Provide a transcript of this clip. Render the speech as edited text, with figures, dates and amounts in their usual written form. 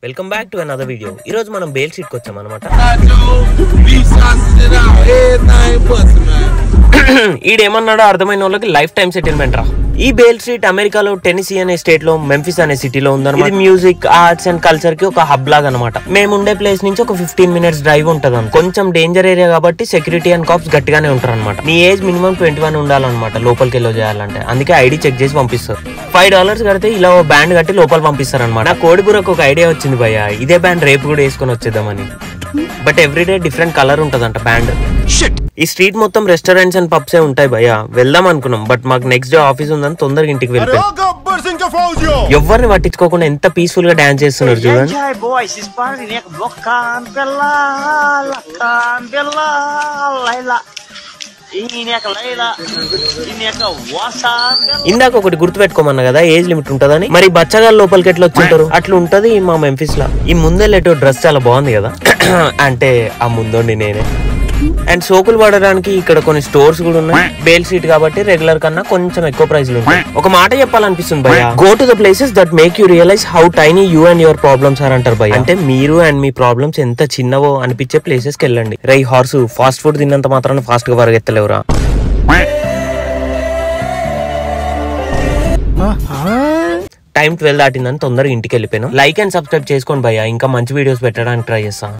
Welcome back to another video. ఈ రోజు మనం బేల్ షీట్ కి వచ్చాం అనమాట. ఈడేమన్నాడో అర్థమైన వాళ్ళకి లైఫ్ టైం సెటిల్మెంట్ రా. ఈ బేల్ స్ట్రీట్ అమెరికాలో టెనిసీ అనే స్టేట్ లో మెంఫిస్ అనే సిటీలో ఉందన్నమాట. ఇది మ్యూజిక్, ఆర్ట్స్ అండ్ కల్చర్ కి ఒక హబ్ లాగా అనమాట. మేము ఉండే ప్లేస్ నుంచి ఒక 15 minutes డ్రైవ్ ఉంటది. కొంచెం డేంజర్ ఏరియా కాబట్టి సెక్యూరిటీ అండ్ కాప్స్ గట్టిగానే ఉంటారు అనమాట. నీ ఏజ్ మినిమం 21 ఉండాలన్నమాట లోపలికి వెళ్ళో చేయాలంటే. అందుకే ఐడి చెక్ చేసి పంపిస్తారు. $5 కడితే ఇలా బ్యాండ్ కట్టి లోపల పంపిస్తారు అనమాట. నా కోడిబురకు ఒక ఐడియా వచ్చింది భయ్య, ఇదే బ్యాండ్ రేపు కూడా వేసుకొని వచ్చేద్దామని. బట్ ఎవ్రీడే డిఫరెంట్ కలర్ ఉంటదంట బ్యాండ్. ఈ స్ట్రీట్ మొత్తం రెస్టారెంట్స్ అండ్ పబ్స్ ఉంటాయి భయ్య. వెళ్దాం అనుకున్నాం బట్ మాకు నెక్స్ట్ డే ఆఫీస్ ఉందని తొందరగా ఇంటికి వెళ్ళిపోయాం. ఎవరిని పట్టించుకోకుండా ఎంత పీస్ఫుల్ గా డాన్స్ చేస్తున్నారు చూడండి. ఇందాక ఒకటి గుర్తు పెట్టుకోమన్నా కదా, ఏజ్ లిమిట్ ఉంటదని. మరి బచ్చగాళ్ళు లోపలికి ఎట్లా వచ్చింటారు? అట్లా ఉంటది మా మెంఫిస్ లా. ఈ ముందెళ్ళేటో డ్రెస్ చాలా బాగుంది కదా. అంటే ఆ ముందోండి నేనే. అండ్ సోకులు పడడానికి ఇక్కడ కొన్ని స్టోర్స్ కూడా ఉన్నాయి. బేల్ స్ట్రీట్ కాబట్టి రెగ్యులర్ కన్నా కొంచెం ఎక్కువ ప్రైస్లు ఉంటాయి. ఒక మాట చెప్పాలనిపిస్తుంది భయ్య, go to the places that make you realise how tiny you and your problems are అంటారు భయ్య. అంటే మీరు అండ్ మీ ప్రాబ్లమ్స్ ఎంత చిన్నవో అనిపించే ప్లేసెస్ కి వెళ్ళండి. రై హార్స్ ఫాస్ట్ ఫుడ్ తిన్నంత మాత్రాన ఫాస్ట్ గా పరిగెత్తలేవురా. టైం 12 దాటిందని తొందరగా ఇంటికి వెళ్ళిపోయాను. లైక్ అండ్ సబ్స్క్రైబ్ చేసుకోండి భయ్య, ఇంకా మంచి వీడియోస్ పెట్టడానికి ట్రై చేస్తాను.